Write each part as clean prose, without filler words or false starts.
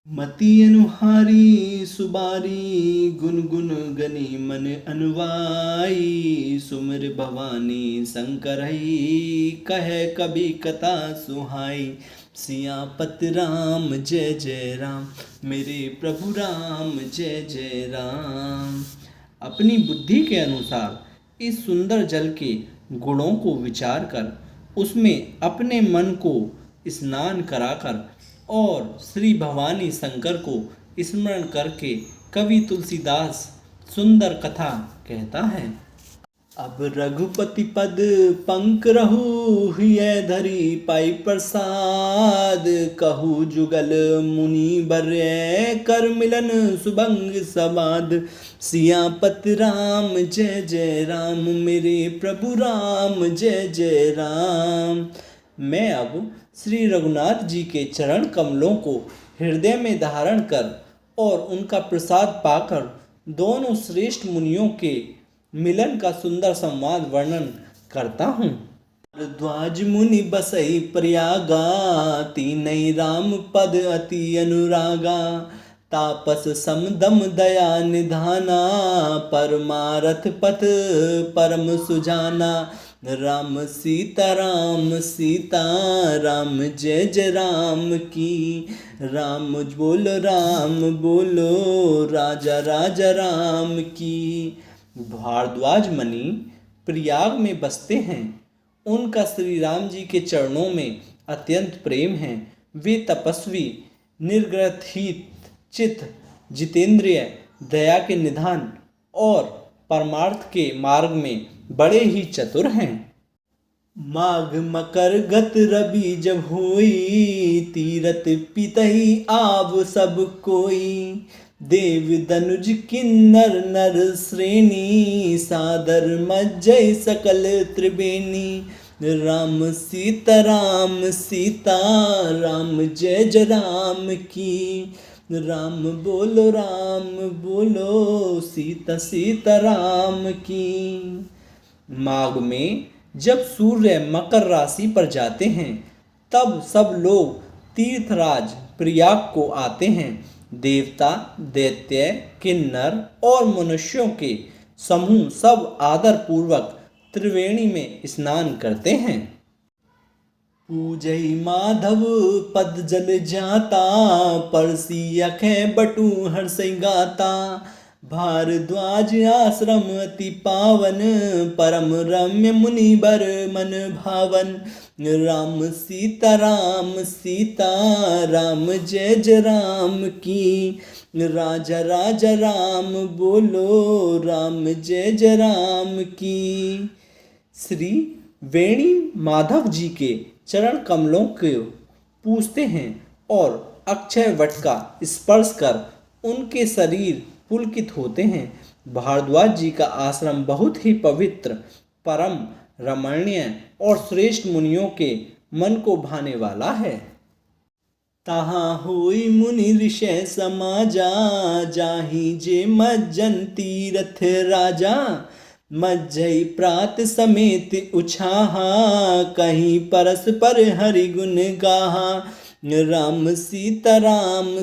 मति अनुहारी सुबारी गुनगुन गनी मन अनुवाई सुमिर भवानी शंकर हई कह कभी कथा सुहाई। सियापत राम जय जय राम मेरे प्रभु राम जय जय राम। अपनी बुद्धि के अनुसार इस सुंदर जल के गुणों को विचार कर उसमें अपने मन को स्नान कराकर और श्री भवानी शंकर को स्मरण करके कवि तुलसीदास सुंदर कथा कहता है। अब रघुपति पद पंक रहु हिय धरी पाई प्रसाद कहु जुगल मुनि बर्य कर मिलन सुभंग समाद। सियापत राम जय जय राम मेरे प्रभु राम जय जय राम। मैं अब श्री रघुनाथ जी के चरण कमलों को हृदय में धारण कर और उनका प्रसाद पाकर दोनों श्रेष्ठ मुनियों के मिलन का सुंदर संवाद वर्णन करता हूँ। भारद्वाज मुनि बसई प्रयागा तीनई राम पद अति अनुरागा तापस समदम दया निधाना परमारथ पथ परम सुजाना। राम सीता राम जय जय राम की राम बोलो राजा राजा राम की। भारद्वाज मुनि प्रयाग में बसते हैं। उनका श्री राम जी के चरणों में अत्यंत प्रेम है। वे तपस्वी निर्ग्रथित चित्त जितेंद्रिय दया के निधान और परमार्थ के मार्ग में बड़े ही चतुर हैं। माघ मकर गत रवि जब होई तीरथ पितहि आव सब कोई देव दनुज किन्नर नर श्रेणी सादर मज्जय सकल त्रिवेणी। राम सीता राम जय जय राम की राम बोलो सीता सीता राम की। माघ में जब सूर्य मकर राशि पर जाते हैं तब सब लोग तीर्थराज प्रयाग को आते हैं। देवता दैत्य किन्नर और मनुष्यों के समूह सब आदर पूर्वक त्रिवेणी में स्नान करते हैं। पूजई माधव पद जल जाता परसी अखें बटू हर्षै गाता। भारद्वाज आश्रम अति पावन परम रम्य मुनि बर मन भावन। राम सीता राम जय जय राम की राजा राजा राम बोलो राम जय जय राम की। श्री वेणी माधव जी के चरण कमलों को पूजते हैं और अक्षय वट का स्पर्श कर उनके शरीर पुलकित होते हैं। भारद्वाज जी का आश्रम बहुत ही पवित्र परम रमणीय और श्रेष्ठ मुनियों के मन को भाने वाला है। तहाँ होई मुनि ऋषि समाजा जाहि जे मज्जन तीरथ राजा। मज्जई प्रात समेत उछाहा कहीं परस्पर हरि गुण गाहा। राम सीता राम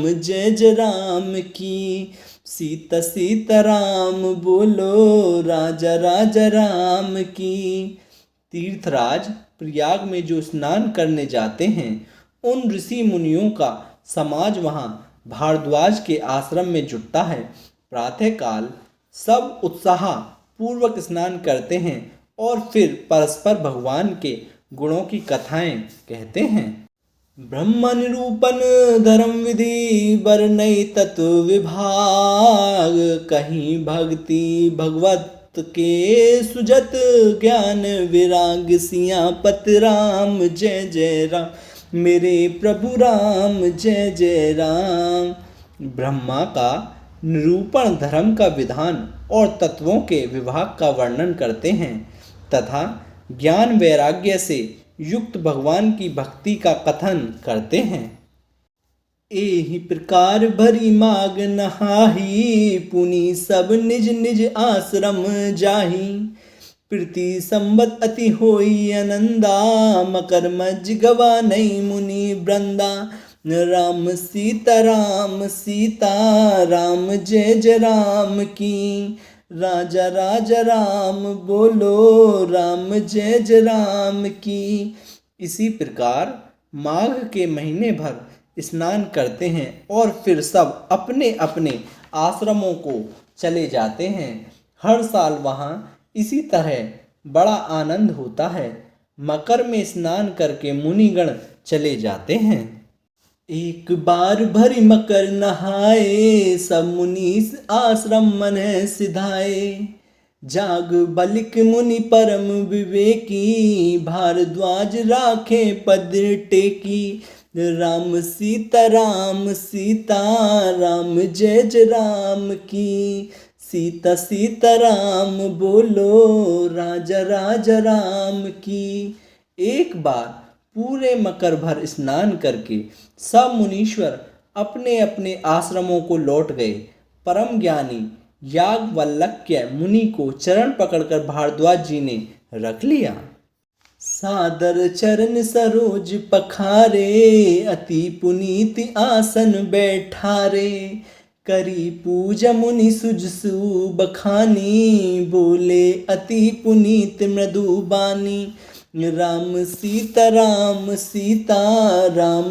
जय जय राम की सीता राम बोलो राजा राजा राम की। तीर्थराज प्रयाग में जो स्नान करने जाते हैं उन ऋषि मुनियों का समाज वहाँ भारद्वाज के आश्रम में जुटता है। प्रातःकाल सब उत्साह पूर्वक स्नान करते हैं और फिर परस्पर भगवान के गुणों की कथाएं कहते हैं। ब्रह्म निरूपण धर्म विधि बरनई तत्व विभाग कहीं भक्ति भगवत के सुजत ज्ञान विराग। सियापत राम जय जय राम मेरे प्रभु राम जय जय राम। ब्रह्मा का निरूपण धर्म का विधान और तत्वों के विभाग का वर्णन करते हैं तथा ज्ञान वैराग्य से युक्त भगवान की भक्ति का कथन करते हैं। एहि प्रकार भरी माग नहाही पुनि सब निज निज आश्रम जाही। प्रीति संबत अति होई आनंदा मकर मज गवा नई मुनि वृंदा। राम सीता राम जय जय राम की। राजा राजा राम बोलो राम जय जय राम की। इसी प्रकार माघ के महीने भर स्नान करते हैं और फिर सब अपने अपने आश्रमों को चले जाते हैं। हर साल वहाँ इसी तरह बड़ा आनंद होता है। मकर में स्नान करके मुनिगण चले जाते हैं। एक बार भरी मकर नहाए, सब मुनि आश्रम मन सिधाए। जाग बलिक मुनि परम विवेकी, भारद्वाज राखे पद टेकी। राम सीता राम जय जय राम की। सीता राम बोलो राजा राजा राम की। एक बार पूरे मकर भर स्नान करके सब मुनीश्वर अपने अपने आश्रमों को लौट गए। परम ज्ञानी याज्ञवल्क्य मुनि को चरण पकड़कर भारद्वाज जी ने रख लिया। सादर चरण सरोज पखारे, अति पुनीत आसन बैठारे। करी पूजा मुनि सुजसु बखानी, बोले अति पुनीत मृदु बानी। राम सीता राम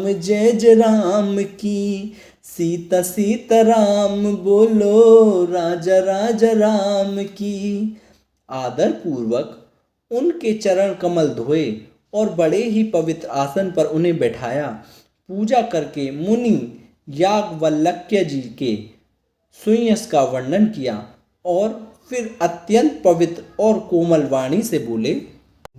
जय जय राम की। सीता राम बोलो राजा राजा राम की। आदर पूर्वक उनके चरण कमल धोए और बड़े ही पवित्र आसन पर उन्हें बैठाया। पूजा करके मुनि याज्ञवल्क्य जी के सुयश का वर्णन किया और फिर अत्यंत पवित्र और कोमल वाणी से बोले।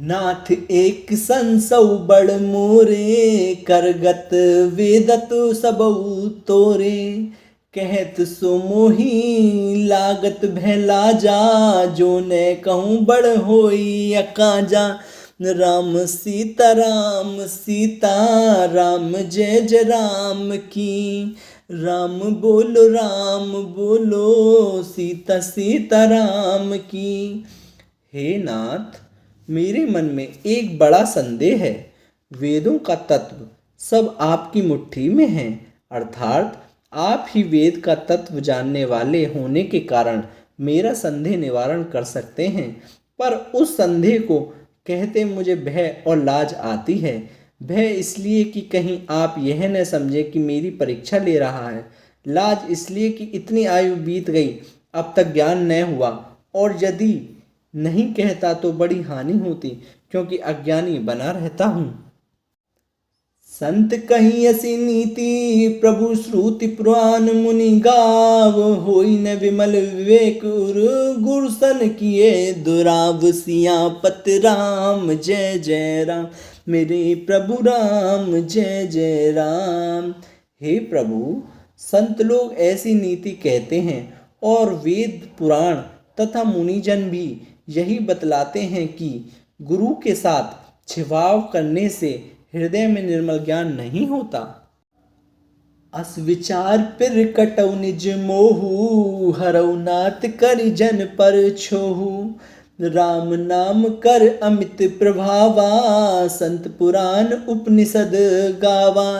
नाथ एक संसौ बड़ मोरे, करगत वेदत सबउ तोरे। कहत सो मोही लागत भैला जा, जो ने कहूँ बड़ होई अकाजा। राम सीता राम जय जय राम की। राम बोलो सीता राम की। हे नाथ, मेरे मन में एक बड़ा संदेह है। वेदों का तत्व सब आपकी मुट्ठी में है, अर्थात आप ही वेद का तत्व जानने वाले होने के कारण मेरा संदेह निवारण कर सकते हैं। पर उस संदेह को कहते मुझे भय और लाज आती है। भय इसलिए कि कहीं आप यह न समझे कि मेरी परीक्षा ले रहा है। लाज इसलिए कि इतनी आयु बीत गई, अब तक ज्ञान न हुआ, और यदि नहीं कहता तो बड़ी हानि होती, क्योंकि अज्ञानी बना रहता हूँ। संत कही ऐसी नीति, प्रभु श्रुति पुराण मुनि गाव। होई न विमल विवेक गुरसन किए दुराव। सियापत राम जय जय राम, मेरे प्रभु राम जय जय राम। हे प्रभु, संत लोग ऐसी नीति कहते हैं और वेद पुराण तथा मुनिजन भी यही बतलाते हैं कि गुरु के साथ छिपाव करने से हृदय में निर्मल ज्ञान नहीं होता। अस विचार पिर कटौ निज मोहु, हरौ नाथ कर जन पर छोहु। राम नाम कर अमित प्रभावा, संत पुराण उपनिषद गावा।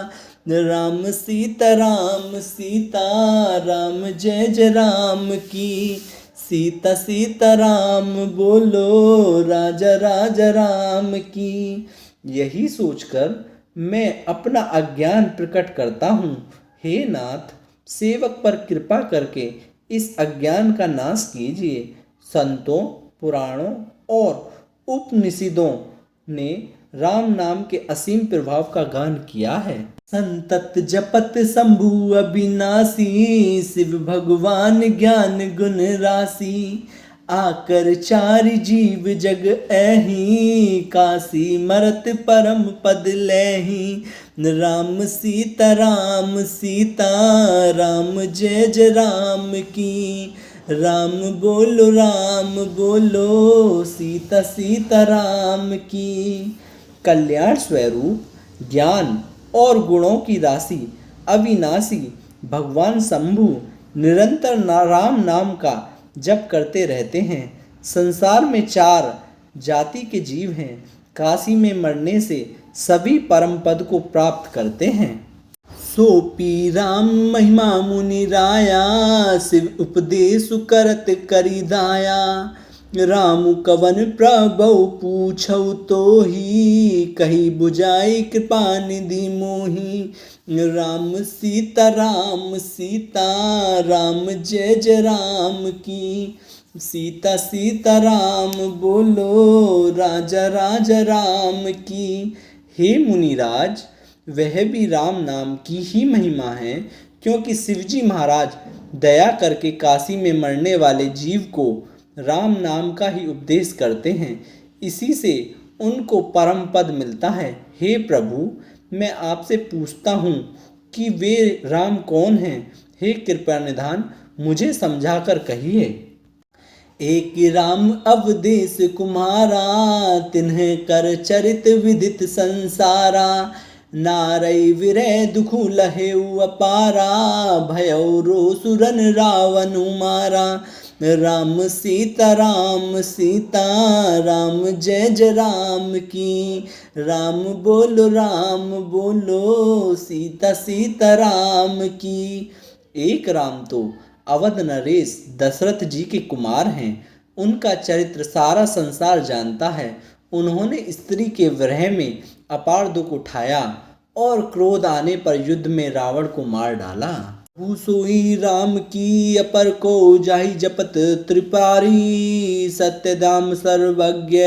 राम सीता राम जय जय राम की। सीता राम बोलो राजा राजा राम की। यही सोचकर मैं अपना अज्ञान प्रकट करता हूँ। हे नाथ, सेवक पर कृपा करके इस अज्ञान का नाश कीजिए। संतों, पुराणों और उपनिषदों ने राम नाम के असीम प्रभाव का गान किया है। संतत जपत शंभु अविनाशी, शिव भगवान ज्ञान गुण राशि। आकर चारि जीव जग ऐहि, काशी मरत परम पद लैहि। राम सीता राम जय जय राम की। राम बोलो सीता राम की। कल्याण स्वरूप ज्ञान और गुणों की राशि अविनाशी भगवान शंभु निरंतर राम नाम का जप करते रहते हैं। संसार में 4 जाति के जीव हैं। काशी में मरने से सभी परम पद को प्राप्त करते हैं। सोपी राम महिमा मुनि राया, शिव उपदेश करत करी दाया। राम कवन प्रभु पूछौ तोहि, कही बुझाई कृपा निधि मोहि। राम सीता राम जय जय राम की। सीता सीता राम बोलो, राजा राजा राम की। हे मुनिराज, वह भी राम नाम की ही महिमा है, क्योंकि शिवजी महाराज दया करके काशी में मरने वाले जीव को राम नाम का ही उपदेश करते हैं। इसी से उनको परम पद मिलता है। हे प्रभु, मैं आपसे पूछता हूँ कि वे राम कौन हैं? हे कृपा निधान, मुझे समझाकर कहिए। एक राम अवदेश कुमारा, तिन्हें कर चरित विदित संसारा। नारई विरह दुखु लहेउ अपारा, भयौ रोसुरन रावण मारा। राम सीता राम जय जय राम की। राम बोलो सीता सीता राम की। एक राम तो अवध नरेश दशरथ जी के कुमार हैं। उनका चरित्र सारा संसार जानता है। उन्होंने स्त्री के विरह में अपार दुख उठाया और क्रोध आने पर युद्ध में रावण को मार डाला। सोई राम की अपर को जाहि जपत त्रिपारी। सत्यधाम सर्वज्ञ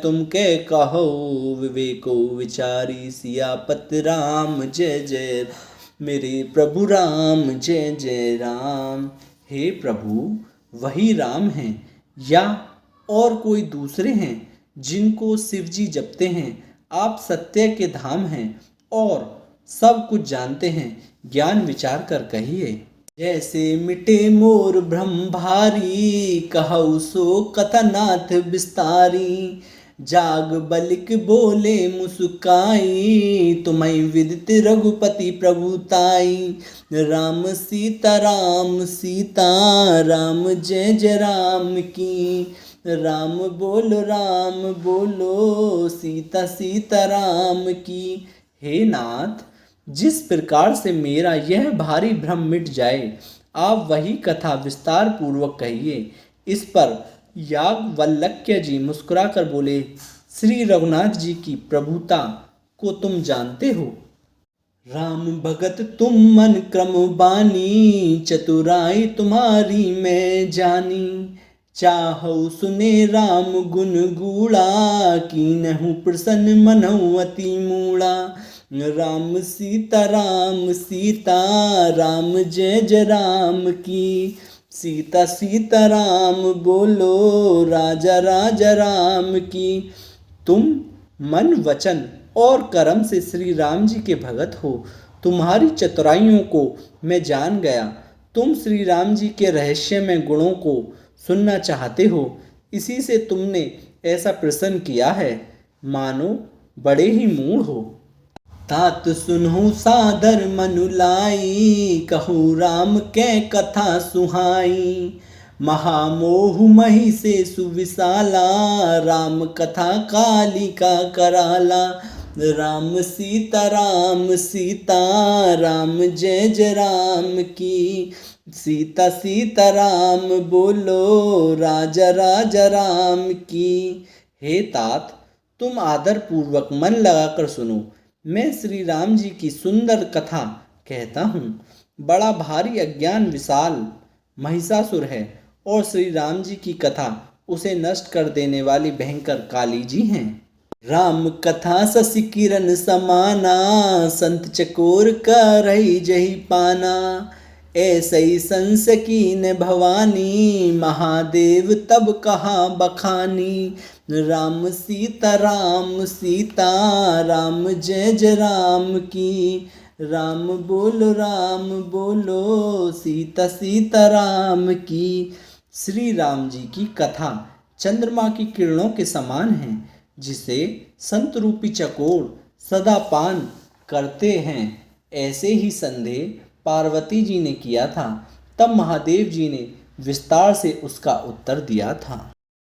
तुम के कहो, विवेको विचारी। सियापत राम जय जय, मेरे प्रभु राम जय जय राम। हे प्रभु, वही राम हैं या और कोई दूसरे हैं जिनको शिवजी जपते हैं? आप सत्य के धाम हैं और सब कुछ जानते हैं। ज्ञान विचार कर कहिए। जैसे मिटे मोर भ्रम भारी, कहौ सो कथनाथ विस्तारी। जाग बलिक बोले मुस्काई, तुम्हें विदित रघुपति प्रभुताई। राम सीता राम जय जय राम की। राम बोलो सीता सीता राम की। हे नाथ, जिस प्रकार से मेरा यह भारी भ्रम मिट जाए, आप वही कथा विस्तार पूर्वक कहिए। इस पर याज्ञवल्क्य जी मुस्कुराकर बोले, श्री रघुनाथ जी की प्रभुता को तुम जानते हो। राम भगत तुम मन क्रम बानी, चतुराई तुम्हारी मैं जानी। चाहौ सुने राम गुण गूढ़ा, कीनहु प्रसन्न मनहु अति मूढ़ा। राम सीता राम जय जय राम की। सीता सीता राम बोलो, राजा राजा राम की। तुम मन वचन और कर्म से श्री राम जी के भगत हो। तुम्हारी चतुराइयों को मैं जान गया। तुम श्री राम जी के रहस्यमय गुणों को सुनना चाहते हो, इसी से तुमने ऐसा प्रश्न किया है। मानो बड़े ही मूढ़ हो। तात सुनहु सादर मनु लाई, कहूँ राम के कथा सुहाई। महामोह मही से सुविशाला, राम कथा कालिका कराला। राम सीता राम जय जय राम की। सीता सीता राम बोलो, राजा राजा राम की। हे तात, तुम आदर पूर्वक मन लगाकर सुनो। मैं श्री राम जी की सुंदर कथा कहता हूँ। बड़ा भारी अज्ञान विशाल महिषासुर है और श्री राम जी की कथा उसे नष्ट कर देने वाली भयंकर काली जी हैं। राम कथा शशि किरण समाना, संत चकोर करहि जहि पाना। ऐसई संस कीन भवानी, महादेव तब कहा बखानी। राम सीता राम जय जय राम की। राम बोलो सीता सीता राम की। श्री राम जी की कथा चंद्रमा की किरणों के समान है, जिसे संत रूपी चकोर सदा पान करते हैं। ऐसे ही संदेह पार्वती जी ने किया था। तब महादेव जी ने विस्तार से उसका उत्तर दिया था।